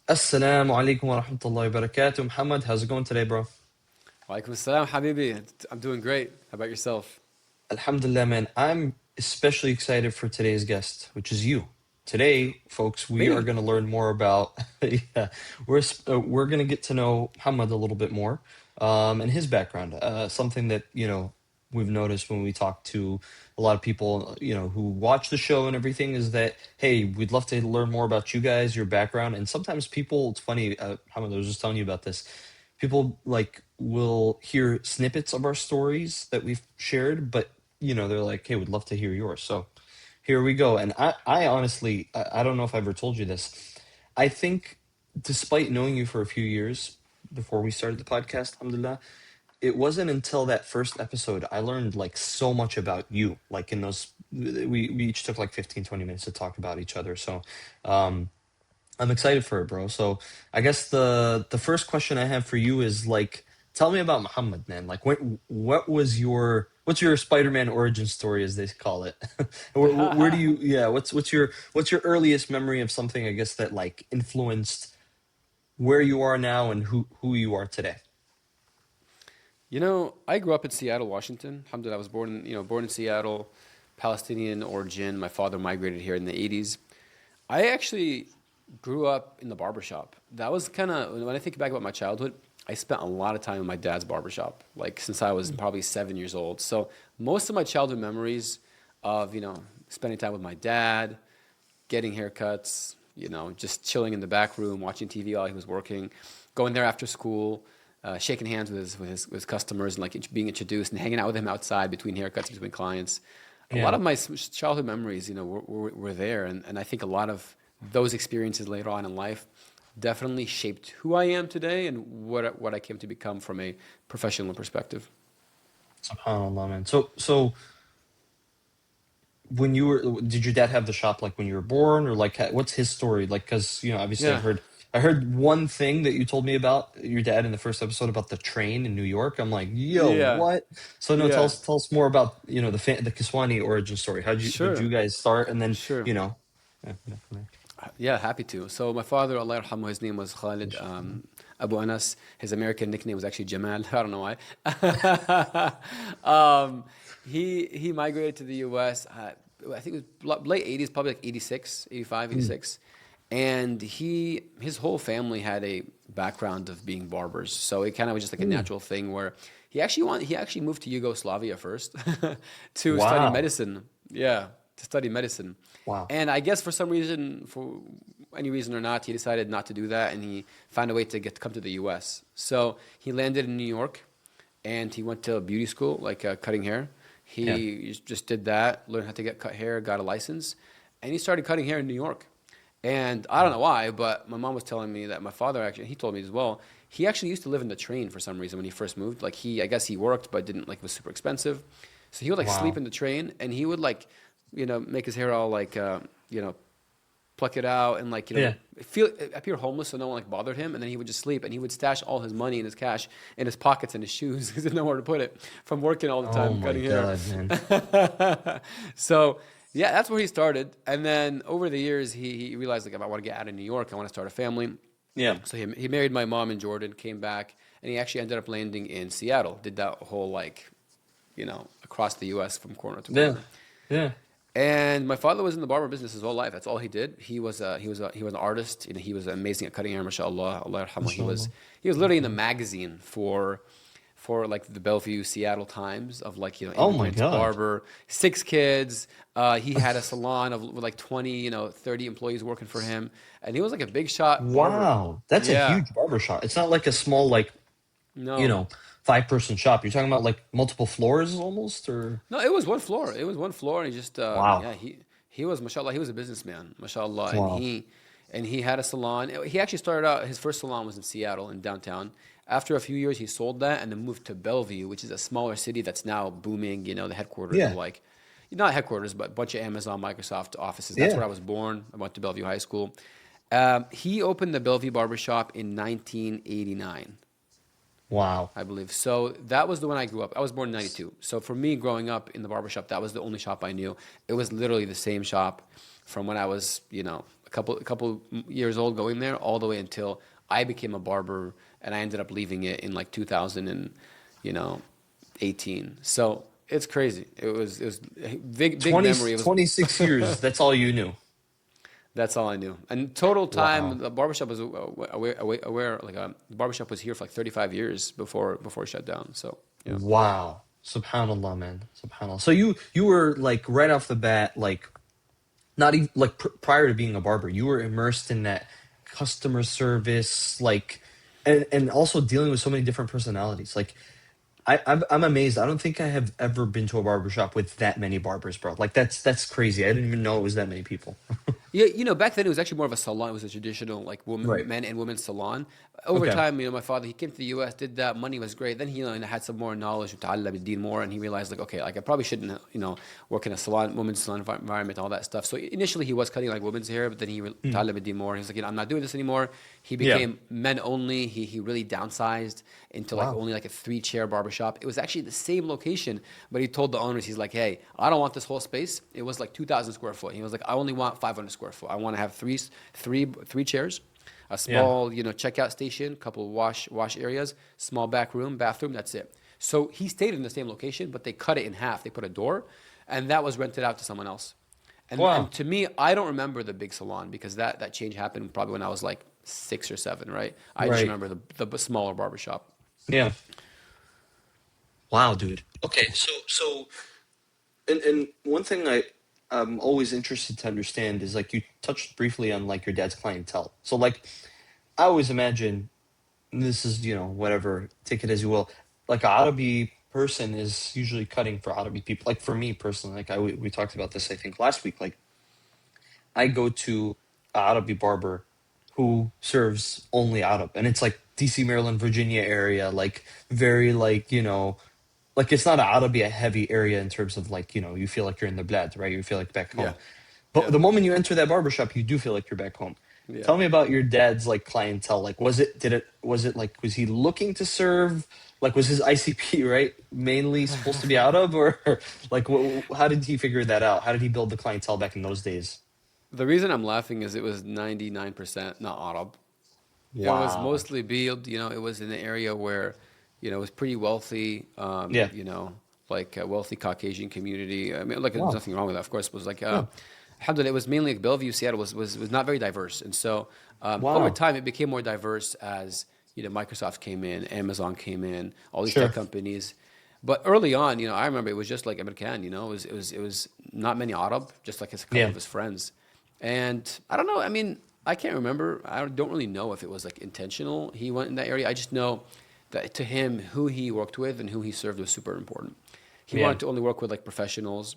Assalamu alaykum wa rahmatullahi wa barakatuh. Muhammad, how's it going today, bro? Alaykum assalam, habibi. I'm doing great. How about yourself? Alhamdulillah, man. I'm especially excited for today's guest, which is you. Today, folks, we are Me? going to learn more about, yeah, we're going to get to know Muhammad a little bit more, and his background. Something that, we've noticed when we talk to a lot of people, who watch the show and everything is that, hey, we'd love to learn more about you guys, your background. And sometimes people, it's funny, Muhammad, I was just telling you about this. People like will hear snippets of our stories that we've shared, but they're like, hey, we'd love to hear yours. So here we go. And I honestly, I don't know if I ever told you this. I think despite knowing you for a few years before we started the podcast, alhamdulillah, it wasn't until that first episode I learned like so much about you. Like in those, we each took like 15-20 minutes to talk about each other. So I'm excited for it, bro. So I guess the first question I have for you is like, tell me about Muhammad, man. Like, what's your Spider-Man origin story, as they call it? Where do you, yeah? What's your earliest memory of something, I guess, that like influenced where you are now and who you are today? I grew up in Seattle, Washington. Alhamdulillah, I was born in Seattle, Palestinian origin. My father migrated here in the 80s. I actually grew up in the barbershop. That was kind of, when I think back about my childhood, I spent a lot of time in my dad's barbershop, like since I was probably 7 years old. So most of my childhood memories of, spending time with my dad, getting haircuts, just chilling in the back room, watching TV while he was working, going there after school, shaking hands with his customers and like being introduced and hanging out with him outside between haircuts, between clients. A lot Yeah. of my childhood memories, were there. And I think a lot of those experiences later on in life definitely shaped who I am today and what I came to become from a professional perspective. SubhanAllah, man. So when you were, did your dad have the shop like when you were born, or like what's his story? Like, because obviously Yeah. I heard one thing that you told me about your dad in the first episode about the train in New York. I'm like, yo, Yeah. what? So no, tell Yeah. us more about the Kiswani origin story. How'd you Sure. guys start, and then Sure. you know, yeah, from there. Yeah, happy to. So my father, Allah yarhamu, his name was Khalid Abu Anas. His American nickname was actually Jamal. I don't know why. um, he migrated to the U.S. I think it was late 80s, probably like 86, 85, Mm. 86. And his whole family had a background of being barbers. So it kind of was just like a Mm. natural thing where he actually moved to Yugoslavia first to study Wow, medicine. Yeah, to study medicine. wow, And I guess for any reason or not, he decided not to do that, and he found a way to come to the U.S. So he landed in New York, and he went to beauty school, like cutting hair. yeah, He just did that, learned how to cut hair, got a license, and he started cutting hair in New York. And I don't wow, know why, but my mom was telling me that my father actually, he told me as well, he actually used to live in the train for some reason when he first moved. Like I guess he worked, but didn't like it was super expensive. So he would like sleep wow. in the train, and he would like, make his hair all like, you know, pluck it out and like, Yeah. appear homeless so no one like bothered him. And then he would just sleep, and he would stash all his money and his cash in his pockets and his shoes because he didn't know where to put it from working all the Oh time my cutting hair. God, man. So yeah, that's where he started. And then over the years, he realized like if I want to get out of New York, I want to start a family. Yeah, So he married my mom in Jordan, came back, and he actually ended up landing in Seattle. Did that whole like, across the U.S. from corner to yeah, corner. yeah. And my father was in the barber business his whole life. That's all he did. He was an artist. He was amazing at cutting hair, mashallah. Allah yarhamah. Mashallah. He was literally in the magazine for like the Bellevue Seattle Times of like Oh my immigrant God. barber, 6 kids. He had a salon with like 20 30 employees working for him, and he was like a big shot barber. Wow, that's a Yeah, huge barber shop. It's not like a small, like, you no, know, 5-person shop. You're talking about like multiple floors almost, or no, it was one floor. It was one floor, and he just wow, yeah, he was mashallah. He was a businessman, mashallah, and wow. he had a salon. He actually started out. His first salon was in Seattle, in downtown. After a few years, he sold that and then moved to Bellevue, which is a smaller city that's now booming. The headquarters of Yeah, like, not headquarters, but a bunch of Amazon, Microsoft offices. That's yeah. where I was born. I went to Bellevue High School. He opened the Bellevue Barbershop in 1989. Wow. I believe. So that was the one I grew up. I was born in 92. So for me, growing up in the barbershop, that was the only shop I knew. It was literally the same shop from when I was, a couple years old going there, all the way until I became a barber, and I ended up leaving it in like 2000 and you know 18. So it's crazy. It was a big 20 memory. It was 26 years. That's all you knew. that's all I knew. And total time, Wow. the barbershop was aware like the barbershop was here for like 35 years before it shut down. So yeah. Wow. Subhanallah, man. Subhanallah. So you were like right off the bat, like not even like prior to being a barber, you were immersed in that customer service, like, and also dealing with so many different personalities. Like, I'm amazed. I don't think I have ever been to a barber shop with that many barbers, bro. Like that's crazy. I didn't even know it was that many people. Yeah, back then it was actually more of a salon. It was a traditional like Right. men and women's salon. Over Okay. time, my father he came to the U.S., did that. Money was great. Then he had some more knowledge, وتعلم الدين more, and he realized like okay, like I probably shouldn't work in a salon, women's salon environment, all that stuff. So initially he was cutting like women's hair, but then he Mm. تعلم الدين more. He's like, I'm not doing this anymore. He Yeah. became men only. He really downsized into like Wow. only like a 3-chair barbershop. It was actually the same location, but he told the owners, he's like, hey, I don't want this whole space. It was like 2,000 square foot. He was like, I only want 500 square foot. I want to have three chairs, a Yeah. small checkout station, couple wash areas, small back room, bathroom. That's it. So he stayed in the same location, but they cut it in half. They put a door, and that was rented out to someone else. And Wow. to me, I don't remember the big salon because that change happened probably when I was like 6 or 7, right? I just Right. remember the smaller barbershop. Yeah. Wow, dude. Okay, so and one thing I'm always interested to understand is like you touched briefly on like your dad's clientele. So like I always imagine this is, whatever, take it as you will. Like a Arabi person is usually cutting for Arabi people. Like for me personally, like we talked about this I think last week. Like I go to a Arabi barber who serves only Arab, and it's like DC, Maryland, Virginia area, like very like like it's not a Arabi a heavy area in terms of like you feel like you're in the bled, right? You feel like back Yeah, home. But yeah, the moment you enter that barbershop, you do feel like you're back home. yeah. Tell me about your dad's like clientele. Like, was it like, was he looking to serve? Like, was his ICP, right, mainly supposed to be out of, or like, how did he figure that out? How did he build the clientele back in those days? The reason I'm laughing is it was 99% not Arab. It was Wow. mostly built, it was in an area where, it was pretty wealthy, Yeah. like a wealthy Caucasian community. I mean, like there's Wow. nothing wrong with that, of course. It was like, Yeah. alhamdulillah, it was mainly like Bellevue, Seattle was not very diverse. And so over Wow. time, it became more diverse as, Microsoft came in, Amazon came in, all these tech Sure. companies. But early on, I remember it was just like American, it was not many Arab, just like a couple Yeah. of his friends. And I don't know. I mean, I can't remember. I don't really know if it was like intentional. He went in that area. I just know that to him, who he worked with and who he served was super important. He Yeah. wanted to only work with like professionals,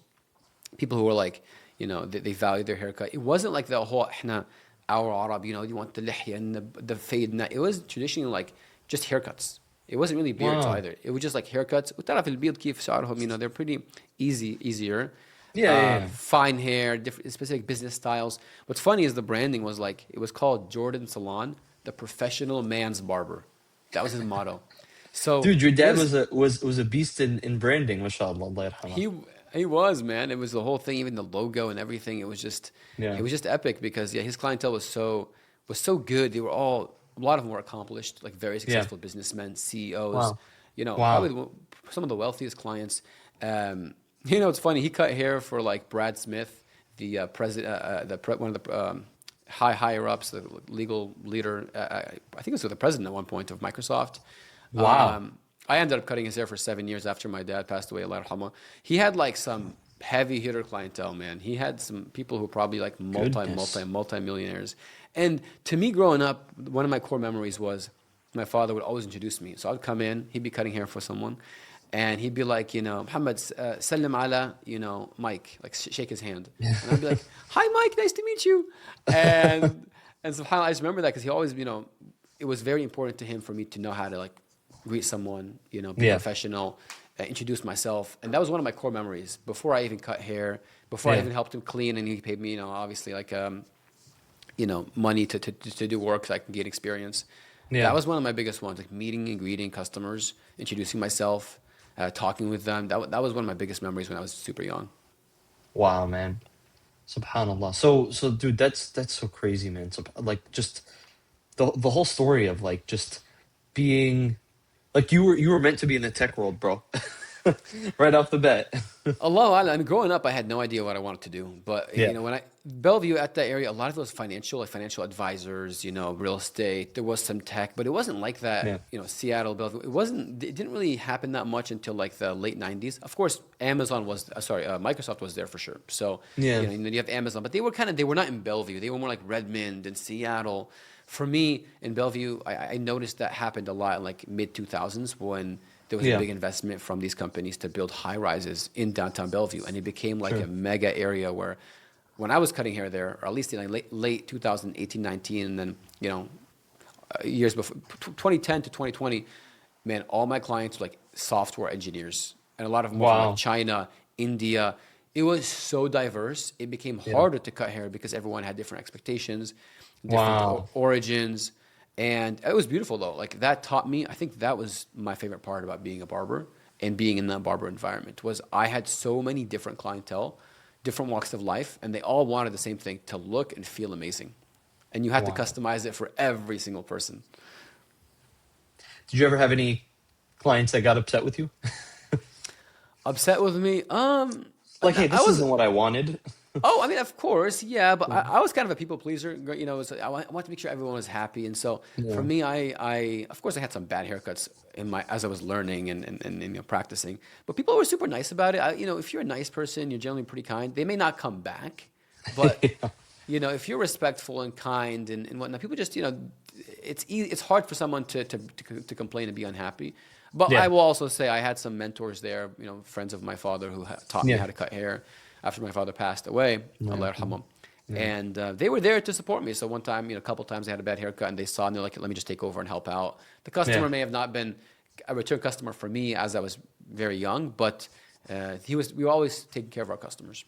people who were like, they valued their haircut. It wasn't like the whole إحنا our Arab, you want the lihya and the fade. It was traditionally like just haircuts. It wasn't really beards Wow. either. It was just like haircuts. وتعرف البيض كيف شعرهم, they're pretty easier. Yeah. Yeah. Yeah. Fine hair, different specific business styles. What's funny is the branding was like it was called Jordan Salon, the professional man's barber. That was his motto. So Dude, your dad his was a beast in branding, mashallah, Allah yarhamah. he he was, man. It was the whole thing, even the logo and everything. It Yeah. was just epic because yeah, his clientele was so good. They were all a lot of them were accomplished, like very Yeah. successful businessmen, CEOs. Wow. Probably Wow. some of the wealthiest clients. It's funny. He cut hair for like Brad Smith, the president, one of the higher ups, the legal leader. I think it was the president at one point of Microsoft. Wow. I ended up cutting his hair for 7 years after my dad passed away. Allah yarhamah. He had like some heavy hitter clientele, man. He had some people who were probably like Goodness. multi millionaires. And to me, growing up, one of my core memories was my father would always introduce me. So I'd come in, he'd be cutting hair for someone, and he'd be like, Muhammad, sallim ala, Mike, like shake his hand. And I'd be like, hi, Mike, nice to meet you. And subhanAllah, I just remember that because he always, it was very important to him for me to know how to like greet someone, be Yeah. professional, introduce myself. And that was one of my core memories before I even cut hair, before I Yeah. even helped him clean. And he paid me, obviously like, money to do work so I can gain experience. That Yeah. was one of my biggest ones, like meeting and greeting customers, introducing myself, talking with them. That was one of my biggest memories when I was super young. Wow, man. Subhanallah. So dude, that's so crazy, man. So like just the whole story of like just being like you were meant to be in the tech world, bro. Right off the bat. Allah, I mean, growing up, I had no idea what I wanted to do. But Yeah. when I Bellevue at that area, a lot of those financial, like financial advisors, real estate. There was some tech, but it wasn't like that. Yeah. Seattle, Bellevue. It wasn't. It didn't really happen that much until like the late '90s. Of course, Amazon was. Microsoft was there for sure. So Yeah. and then you have Amazon, but they were not in Bellevue. They were more like Redmond and Seattle. For me in Bellevue, I noticed that happened a lot in like mid 2000s when there was a Yeah. big investment from these companies to build high rises in downtown Bellevue, and it became like a Sure. mega area where, when I was cutting hair there, or at least in like late 2018, 19, and then years before 2010 to 2020, man, all my clients were like software engineers, and a lot of them were from like Wow. China, India. It was so diverse. It became Yeah. harder to cut hair because everyone had different expectations, different Wow. origins. And it was beautiful though. Like that taught me, I think that was my favorite part about being a barber and being in that barber environment was I had so many different clientele, different walks of life, and they all wanted the same thing, to look and feel amazing. And you had to Wow. customize it for every single person. Did you ever have any clients that got upset with you? Upset with me? Like, hey, I this was. isn't what I wanted. Oh, I mean, of course, yeah, but Yeah. I was kind of a people pleaser. I want to make sure everyone was happy, and so for Yeah. me, of course, I had some bad haircuts as I was learning and practicing. But people were super nice about it. If you're a nice person, you're generally pretty kind. They may not come back, but Yeah. if you're respectful and kind and whatnot, people just it's hard for someone to complain and be unhappy. But I Yeah. will also say I had some mentors there, friends of my father who taught me Yeah. how to cut hair after my father passed away, Yeah. Allah yarhamhum. Yeah. And they were there to support me. So one time, a couple times I had a bad haircut and they saw and they're like, let me just take over and help out. The Yeah. customer may have not been a return customer for me as I was very young, but we were always taking care of our customers.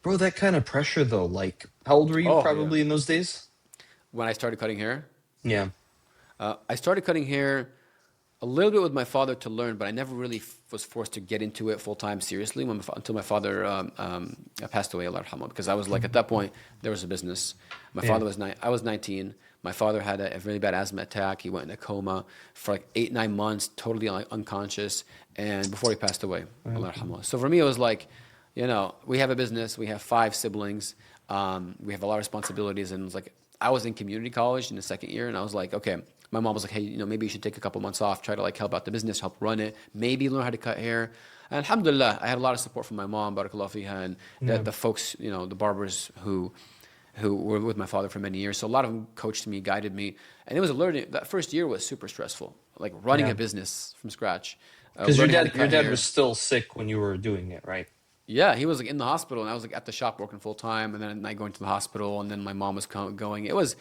Bro, that kind of pressure though, like how old were you Oh, yeah. probably in those days? When I started cutting hair, Yeah. I started cutting hair a little bit with my father to learn, but I never really was forced to get into it full time seriously until my father passed away, Allah yarhamah. Because I was like, at that point, there was a business. My Yeah. father was I was 19. My father had a really bad asthma attack. He went in a coma for like 8, 9 months, totally unconscious, and before he passed away, Allah yarhamah. So for me, it was like, we have a business. We have 5 siblings. We have a lot of responsibilities, and it was like I was in community college in the second year, and I was like, okay. My mom was like, hey, maybe you should take a couple months off, try to like help out the business, help run it, maybe learn how to cut hair. And alhamdulillah, I had a lot of support from my mom, barakallah fiha, and Yeah. the folks, the barbers who were with my father for many years. So a lot of them coached me, guided me, and it was a learning. That first year was super stressful, like running Yeah. a business from scratch, Because your learning how to dad your cut dad was hair. still sick when you were doing it, right? Yeah, he was like in the hospital, and I was like at the shop working full time, and then at night going to the hospital, and then my mom was going. It was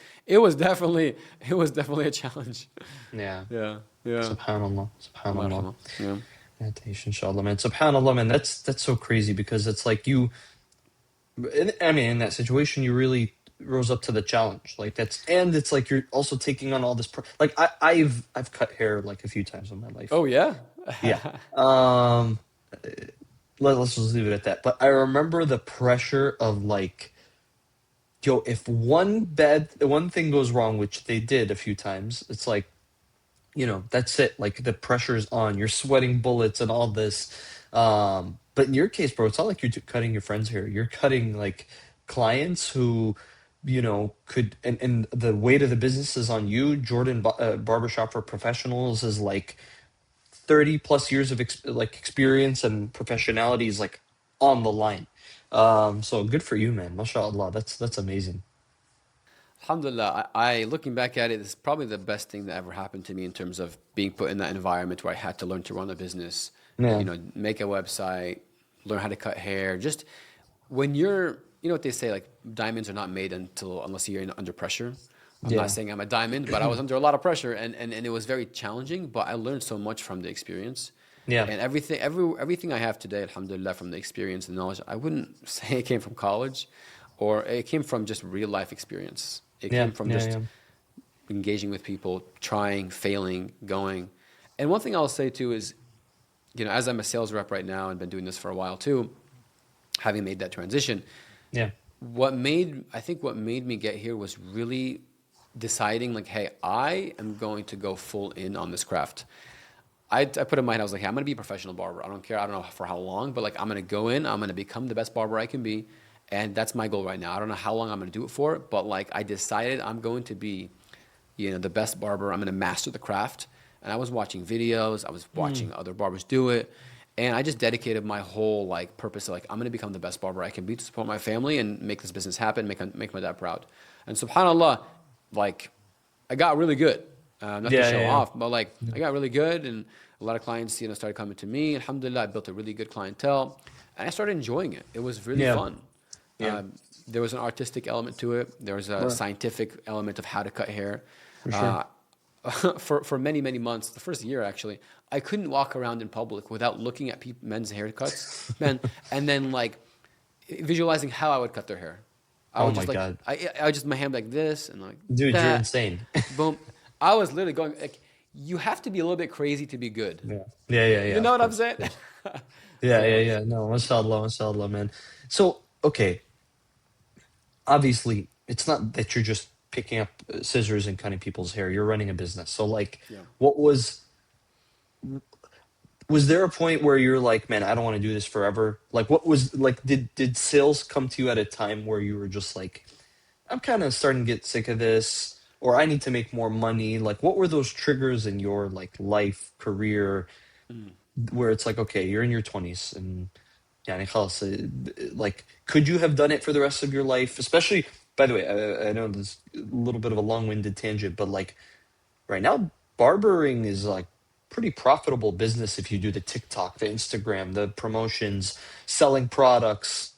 definitely a challenge. Yeah. Yeah, yeah. Subhanallah. Allah Subhanallah. yarhamah. Yeah. Yeah, inshallah, man. Subhanallah, man. That's so crazy because it's like you. I mean, in that situation, you really rose up to the challenge. Like and it's like you're also taking on all this. Like I've cut hair like a few times in my life. Oh yeah. Yeah. Um. Let's just leave it at that. But I remember the pressure of like, yo, if one thing goes wrong, which they did a few times, it's like, that's it. Like the pressure's on. You're sweating bullets and all this. But in your case, bro, it's not like you're cutting your friends here. You're cutting like clients who, could, and the weight of the business is on you. Jordan Barbershop for Professionals is like 30 plus years of like experience and professionality is like on the line. So good for you, man. MashaAllah. That's amazing. Alhamdulillah, I looking back at it, it's probably the best thing that ever happened to me in terms of being put in that environment where I had to learn to run a business, Yeah. make a website, learn how to cut hair. Just when you know what they say, like diamonds are not made unless you're under pressure. I'm not Yeah. saying I'm a diamond, but I was under a lot of pressure, and it was very challenging. But I learned so much from the experience, Yeah. and everything I have today, alhamdulillah, from the experience and knowledge. I wouldn't say it came from college, or it came from just real life experience. It Yeah. came from Yeah. just Yeah. engaging with people, trying, failing, going. And one thing I'll say too is, as I'm a sales rep right now and been doing this for a while too, having made that transition, Yeah. what made me get here was really deciding like, hey, I am going to go full in on this craft. I put in my head, I was like, hey, I'm going to be a professional barber. I don't care. I don't know for how long, but like, I'm going to go in, I'm going to become the best barber I can be. And that's my goal right now. I don't know how long I'm going to do it for, but like, I decided I'm going to be, the best barber. I'm going to master the craft. And I was watching videos, I was Mm. watching other barbers do it. And I just dedicated my whole like purpose to like, I'm going to become the best barber I can be to support my family and make this business happen, make my dad proud. And subhanAllah, like, I got really good. Not to Yeah, show yeah, off, but like I got really good, and a lot of clients, started coming to me. Alhamdulillah, I built a really good clientele, and I started enjoying it. It was really yeah, fun. yeah, There was an artistic element to it. There was a right, scientific element of how to cut hair. for sure. Uh, for many months, the first year actually, I couldn't walk around in public without looking at men's haircuts, men, and then like visualizing how I would cut their hair. I Oh would my just like God, I would just my hand like this and like dude, you're that, insane. boom. I was literally going like, you have to be a little bit crazy to be good. Yeah, yeah, yeah, You yeah. know Of what I'm course, saying? of course. Yeah, yeah, So yeah. No, mashallah, mashallah, man. So, okay, obviously, it's not that you're just picking up scissors and cutting people's hair. You're running a business. So, like, yeah. what was there a point where you're like, man, I don't want to do this forever? Like, what was like, did sales come to you at a time where you were just like, I'm kind of starting to get sick of this, or I need to make more money? Like, what were those triggers in your like life, career, Mm. where it's like, okay, you're in your 20s and يعني خلاص, like, could you have done it for the rest of your life? Especially, by the way, I know this is a little bit of a long-winded tangent, but like right now, barbering is like pretty profitable business if you do the TikTok, the Instagram, the promotions, selling products,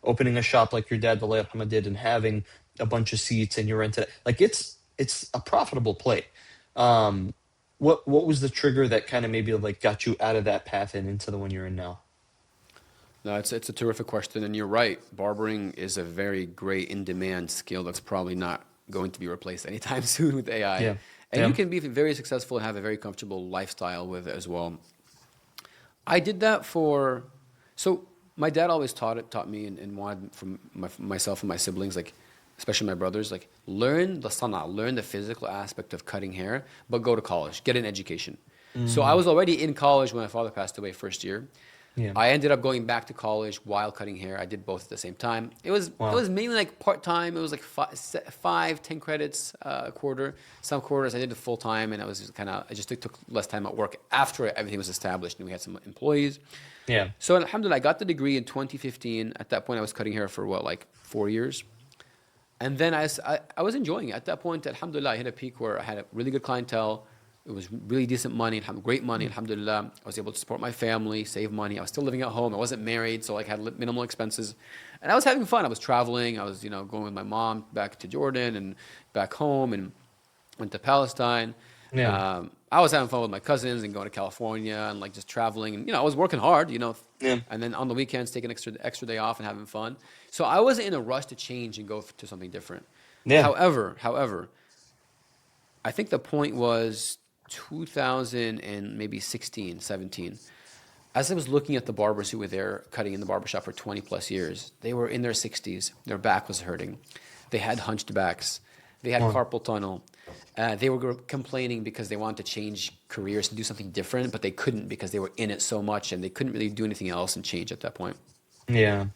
opening a shop like your dad, the late Muhammad, did, and having a bunch of seats and you rent it. Like it's a profitable play. Um, what was the trigger that kind of maybe like got you out of that path and into the one you're in now? No, it's a terrific question, and you're right. Barbering is a very great in-demand skill that's probably not going to be replaced anytime soon with AI. Yeah. And you Yeah. can be very successful and have a very comfortable lifestyle with it as well. I did that for, so my dad always taught me and wanted from myself and my siblings, like, especially my brothers, like, learn the sana, learn the physical aspect of cutting hair, but go to college, get an education. So I Mm, was already in college when my father passed away first year. yeah. I ended up going back to college while cutting hair. I did both at the same time. It Wow. was mainly like part time. It was like 5, 10 credits a quarter. Some quarters I did it full time, and I just took less time at work after everything was established and we had some employees. Yeah. So alhamdulillah, I got the degree in 2015. At that point, I was cutting hair for what, like 4 years. And then I was enjoying it. At that point, alhamdulillah, I hit a peak where I had a really good clientele. It was really decent money, great money, alhamdulillah. I was able to support my family, save money. I was still living at home. I wasn't married, so like I had minimal expenses. And I was having fun. I was traveling. I was, going with my mom back to Jordan and back home and went to Palestine. Yeah. I was having fun with my cousins and going to California and like just traveling. And, I was working hard, Yeah. and then on the weekends taking extra day off and having fun. So I wasn't in a rush to change and go to something different. Yeah. However, I think the point was 2000 and maybe 16, 17. As I was looking at the barbers who were there cutting in the barbershop for 20 plus years, they were in their 60s. Their back was hurting. They had hunched backs. They had Wow. carpal tunnel. They were complaining because they wanted to change careers and do something different, but they couldn't because they were in it so much and they couldn't really do anything else and change at that point. Yeah.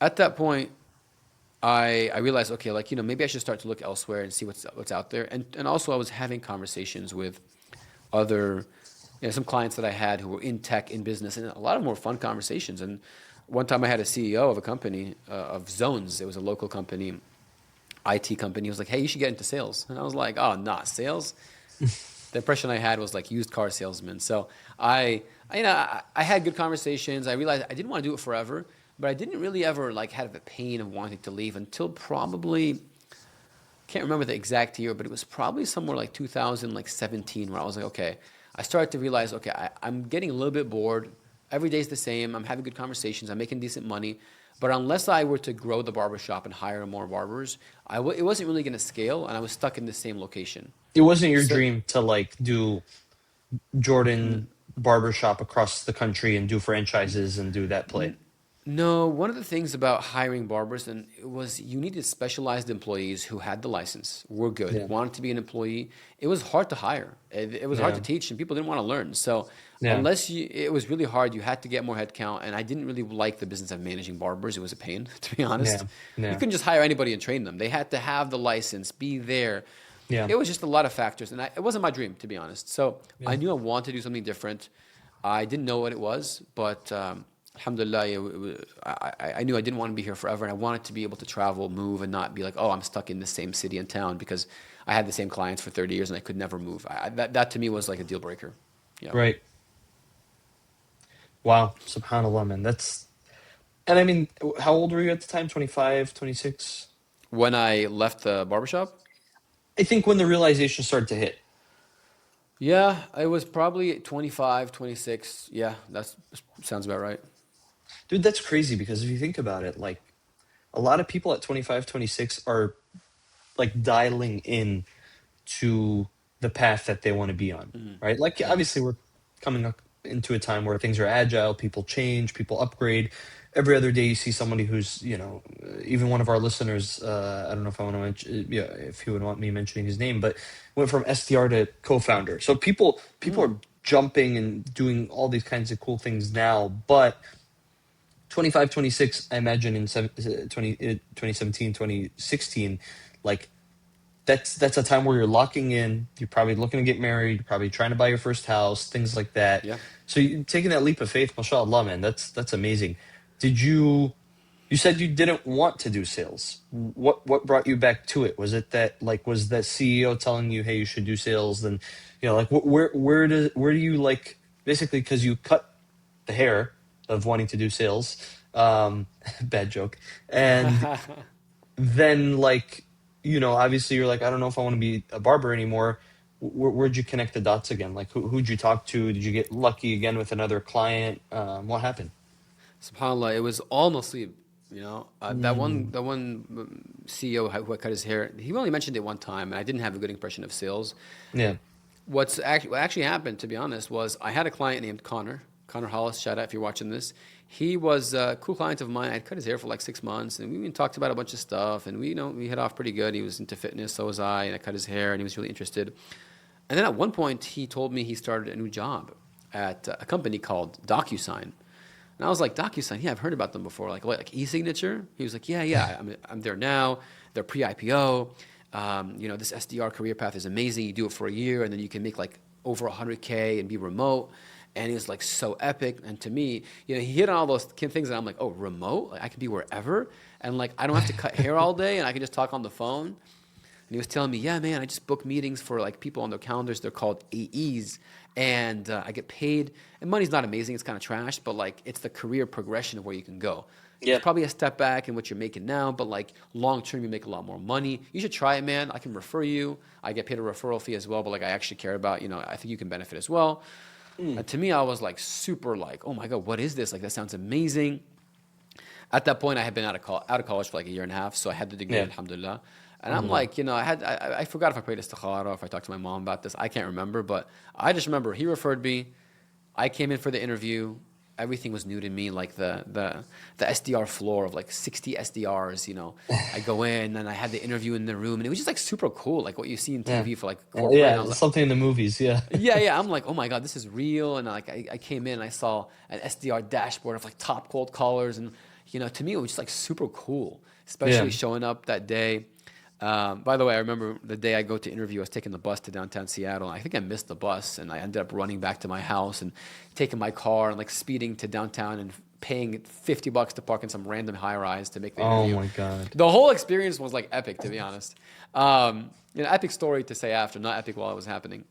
At that point, I realized, okay, like, maybe I should start to look elsewhere and see what's out there. And also I was having conversations with other, some clients that I had who were in tech, in business, and a lot of more fun conversations. And one time I had a CEO of a company, of Zones. It was a local company, IT company. He was like, hey, you should get into sales. And I was like, oh, not sales. The impression I had was like used car salesman. So I had good conversations. I realized I didn't want to do it forever, but I didn't really ever like have the pain of wanting to leave until probably, can't remember the exact year, but it was probably somewhere like 2017 where I was like, okay, I started to realize, okay, I'm getting a little bit bored. Every day's the same. I'm having good conversations. I'm making decent money. But unless I were to grow the barbershop and hire more barbers, it wasn't really going to scale, and I was stuck in the same location. It wasn't your So dream to like do Jordan barbershop across the country and do franchises and do that play. No, one of the things about hiring barbers and it was you needed specialized employees who had the license, were good, Yeah. wanted to be an employee. It was hard to hire. It was hard Yeah. to teach, and people didn't want to learn. So Yeah. unless you, it was really hard. You had to get more headcount, and I didn't really like the business of managing barbers. It was a pain, to be honest. Yeah. You Yeah. couldn't just hire anybody and train them. They had to have the license, be there. Yeah. It was just a lot of factors, and it wasn't my dream, to be honest. So I Yeah. knew I wanted to do something different. I didn't know what it was, but alhamdulillah, I knew I didn't want to be here forever, and I wanted to be able to travel, move, and not be like, oh, I'm stuck in the same city and town because I had the same clients for 30 years and I could never move. That to me was like a deal breaker. Yeah. Right. Wow. Subhanallah, man. That's, and I mean, how old were you at the time? 25, 26. When I left the barbershop, I think when the realization started to hit. yeah, I was probably 25, 26. Yeah, that sounds about right. Dude, that's crazy because if you think about it, like a lot of people at 25, 26 are like dialing in to the path that they want to be on, Mhm. right? Like Yeah. obviously we're coming up into a time where things are agile, people change, people upgrade. Every other day you see somebody who's, even one of our listeners, I don't know if I want to mention, yeah, if you would want me mentioning his name, but went from SDR to co-founder. So people Mm. are jumping and doing all these kinds of cool things now, but 25, 26, I imagine in 2017, 2016, like that's a time where you're locking in. You're probably looking to get married. You're probably trying to buy your first house, things like that. Yeah. So you taking that leap of faith, mashallah, man, that's amazing. Did you? You said you didn't want to do sales. What brought you back to it? Was it that like was that CEO telling you, hey, you should do sales? Then, like where do you like basically because you cut the hair of wanting to do sales. Bad joke. And then like obviously you're like I don't know if I want to be a barber anymore. Where'd you connect the dots again? Like who'd you talk to? Did you get lucky again with another client? What happened? SubhanAllah, it was all Muslim. Mm, That one CEO who cut his hair, he only mentioned it one time, and I didn't have a good impression of sales. yeah. What actually happened, to be honest, was I had a client named Connor Hollis. Shout out if you're watching this. He was a cool client of mine. I'd cut his hair for like 6 months, and we even talked about a bunch of stuff, and we hit off pretty good. He was into fitness, so was I, and I cut his hair, and he was really interested. And then at one point, he told me he started a new job at a company called DocuSign. And I was like, DocuSign, yeah, I've heard about them before. Like what, like e-signature? He was like, yeah, I'm there now. They're pre-IPO. This SDR career path is amazing. You do it for a year, and then you can make like over 100K and be remote. And he was like so epic. And to me, he hit on all those things, and I'm like, oh, remote? Like I can be wherever, and like I don't have to cut hair all day, and I can just talk on the phone. And he was telling me, yeah, man, I just book meetings for like people on their calendars. They're called AEs. And I get paid. And money's not amazing. It's kind of trash, but like it's the career progression of where you can go. It's Yeah. probably a step back in what you're making now, but like long term, you make a lot more money. You should try it, man. I can refer you. I get paid a referral fee as well, but like I actually care about, I think you can benefit as well. Mm, And to me, I was like super like, oh my God, what is this? Like that sounds amazing. At that point, I had been out of college for like a year and a half, so I had the degree, yeah. alhamdulillah. And I'm Alhamdulillah. like, I forgot if I prayed istikhara or if I talked to my mom about this. I can't remember, but I just remember he referred me. I came in for the interview. Everything was new to me, like the SDR floor of like 60 SDRs. I go in and I had the interview in the room, and it was just like super cool, like what you see in Yeah. TV for like corporate. And I Yeah. was like, Something in the movies. Yeah. yeah, yeah. I'm like, oh my God, this is real. And like, I came in and I saw an SDR dashboard of like top cold callers. And, to me, it was just like super cool, Yeah. especially showing up that day. By the way, I remember the day I go to interview, I was taking the bus to downtown Seattle. I think I missed the bus and I ended up running back to my house and taking my car and like speeding to downtown and paying $50 to park in some random high rise to make the Oh interview. my God. The whole experience was like epic, to be honest. Epic story to say after, not epic while it was happening.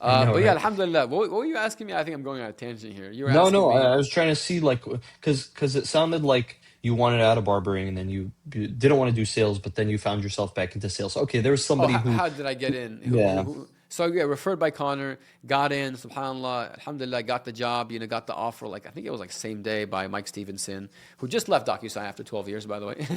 I know, But yeah, right? alhamdulillah. What were you asking me? I think I'm going on a tangent here. You were No, asking no. me, I was trying to see like because it sounded like you wanted out of barbering and then you didn't want to do sales, but then you found yourself back into sales. Okay, there was oh, somebody who, how did I get in? yeah. So yeah, referred by Connor, got in, subhanAllah, alhamdulillah, got the job, got the offer, like, I think it was like same day by Mike Stevenson, who just left DocuSign after 12 years, by the way.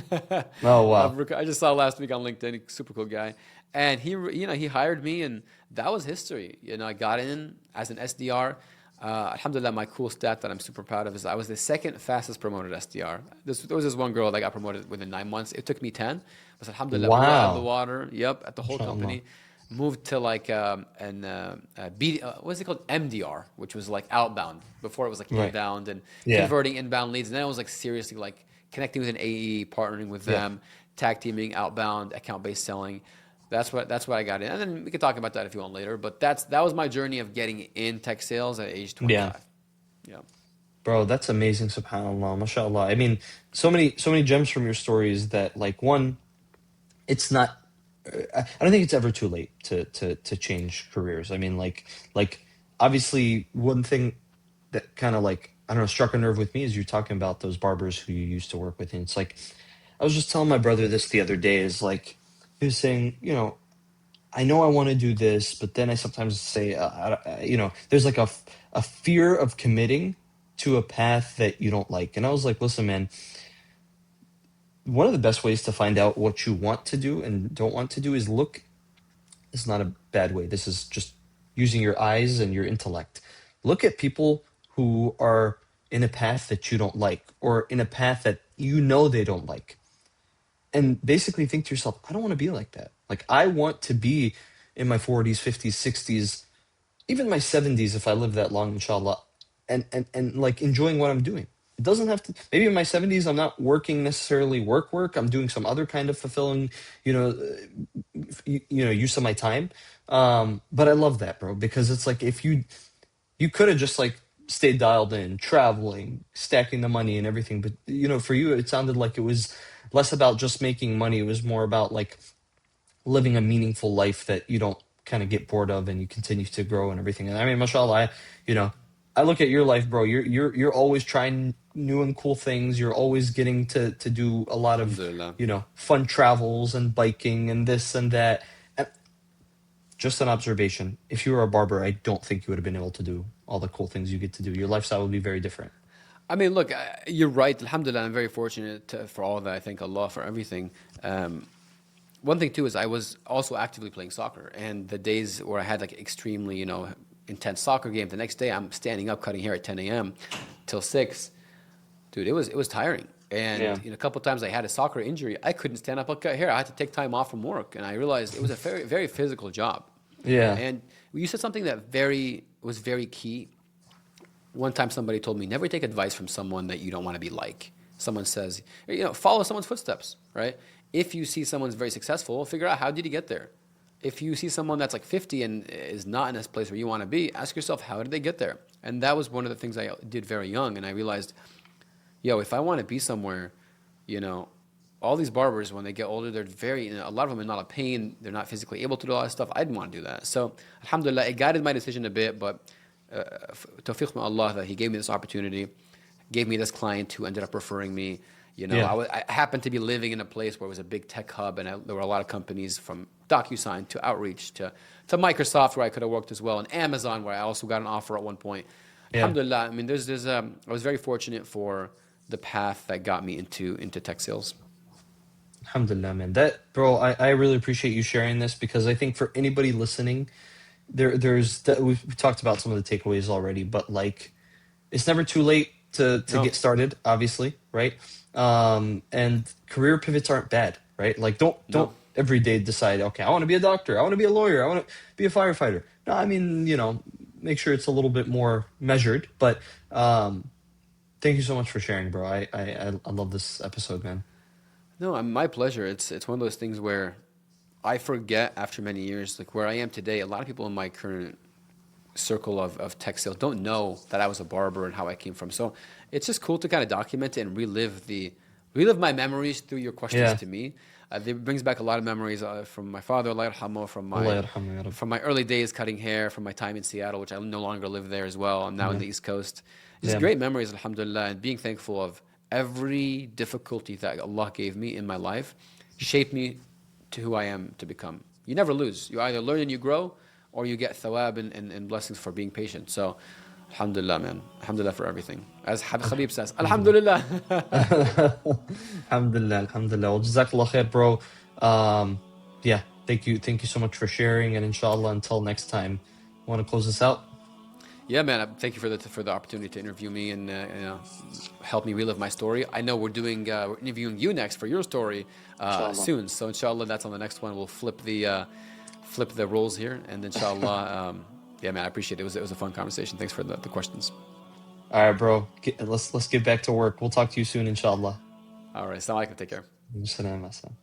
Oh wow. I just saw last week on LinkedIn, super cool guy. And he hired me and that was history. I got in as an SDR. Alhamdulillah, my cool stat that I'm super proud of is I was the second fastest promoted SDR. There was this one girl that got promoted within 9 months. It took me 10. But alhamdulillah, blew it out of the Wow. water. Yep, at the whole MashaAllah. company. Moved to like what's it called? MDR, which was like outbound. Before it was like Right. inbound and Yeah. converting inbound leads. And then it was like seriously like connecting with an AE, partnering with Yeah. them, tag teaming, outbound, account-based selling. That's what I got in. And then we could talk about that if you want later. But that was my journey of getting in tech sales at age Yeah. 25. Yeah. Bro, that's amazing, subhanAllah, mashallah. I mean, so many gems from your stories that like one, it's not I don't think it's ever too late to change careers. I mean, like obviously one thing that kind of like I don't know struck a nerve with me is you're talking about those barbers who you used to work with, and it's like I was just telling my brother this the other day. Is like he was saying, you know, I know I want to do this, but then I sometimes say, you know, there's like a fear of committing to a path that you don't like. And I was like, listen, man, one of the best ways to find out what you want to do and don't want to do is look. It's not a bad way. This is just using your eyes and your intellect. Look at people who are in a path that you don't like or in a path that you know they don't like. And basically think to yourself, I don't want to be like that. Like, I want to be in my 40s, 50s, 60s, even my 70s if I live that long, inshallah, and like enjoying what I'm doing. It doesn't have to, maybe in my 70s, I'm not working necessarily work. I'm doing some other kind of fulfilling, you know, use of my time. But I love that, bro, because it's like if you could have just like stayed dialed in, traveling, stacking the money and everything. But you know, for you, it sounded like it was less about just making money. It was more about like living a meaningful life that you don't kind of get bored of and you continue to grow and everything. And I mean, mashallah, you know, I look at your life, bro. You're always trying new and cool things. You're always getting to do a lot of, Alhamdulillah. you know, fun travels and biking and this and that. And just an observation. If you were a barber, I don't think you would have been able to do all the cool things you get to do. Your lifestyle would be very different. I mean, look, you're right. Alhamdulillah, I'm very fortunate for all that. I thank Allah for everything. One thing too is I was also actively playing soccer, and the days where I had like extremely, intense soccer game, the next day I'm standing up cutting hair at 10 a.m. till 6. Dude, it was tiring. Yeah. And a couple times I had a soccer injury. I couldn't stand up and cut hair. I had to take time off from work, and I realized it was a very very physical job. Yeah. And you said something that was very key. One time somebody told me, never take advice from someone that you don't want to be like. Someone says, follow someone's footsteps, right? If you see someone's very successful, figure out how did he get there. If you see someone that's like 50 and is not in this place where you want to be, ask yourself, how did they get there? And that was one of the things I did very young. And I realized, if I want to be somewhere, you know, all these barbers, when they get older, they're a lot of them are not a pain. They're not physically able to do all that stuff. I didn't want to do that. So, alhamdulillah, it guided my decision a bit, but tawfiq from Allah that He gave me this opportunity, gave me this client who ended up referring me. Yeah. I happened to be living in a place where it was a big tech hub, and there were a lot of companies from DocuSign to Outreach to Microsoft where I could have worked as well, and Amazon where I also got an offer at one point. Yeah. Alhamdulillah, I mean, I was very fortunate for the path that got me into tech sales. Alhamdulillah, man. That, bro, I really appreciate you sharing this because I think for anybody listening, we've talked about some of the takeaways already, but like it's never too late to No, get started, obviously, right? And career pivots aren't bad, right? Like don't no. every day decide, okay, I want to be a doctor, I want to be a lawyer, I want to be a firefighter. No, I mean, make sure it's a little bit more measured. But thank you so much for sharing, bro. I love this episode, man. No, my pleasure. It's one of those things where I forget after many years, like where I am today. A lot of people in my current circle of tech sales don't know that I was a barber and how I came from. So it's just cool to kind of document it and relive my memories through your questions Yeah. to me. It brings back a lot of memories from my father, Allah yarhamu, Allah yarhamu, ya Rab. from my early days cutting hair, from my time in Seattle, which I no longer live there as well. I'm now in Yeah. the East Coast. Just Yeah. great memories, alhamdulillah, and being thankful of every difficulty that Allah gave me in my life shaped me to who I am to become. You never lose. You either learn and you grow, or you get thawab and blessings for being patient. So, alhamdulillah, man. Alhamdulillah for everything. As Habib says, Alhamdulillah. alhamdulillah. Alhamdulillah, alhamdulillah. Well, jazakallah khair, bro. Yeah, thank you so much for sharing, and inshallah, until next time. Want to close this out? Yeah, man. Thank you for the opportunity to interview me and help me relive my story. I know we're interviewing you next for your story Inshallah. soon. So inshallah, that's on the next one. We'll flip the roles here, and inshallah, yeah, man. I appreciate it. It was a fun conversation. Thanks for the questions. All right, bro. Let's get back to work. We'll talk to you soon, inshallah. All right, assalamu alaikum. Take care. Salam.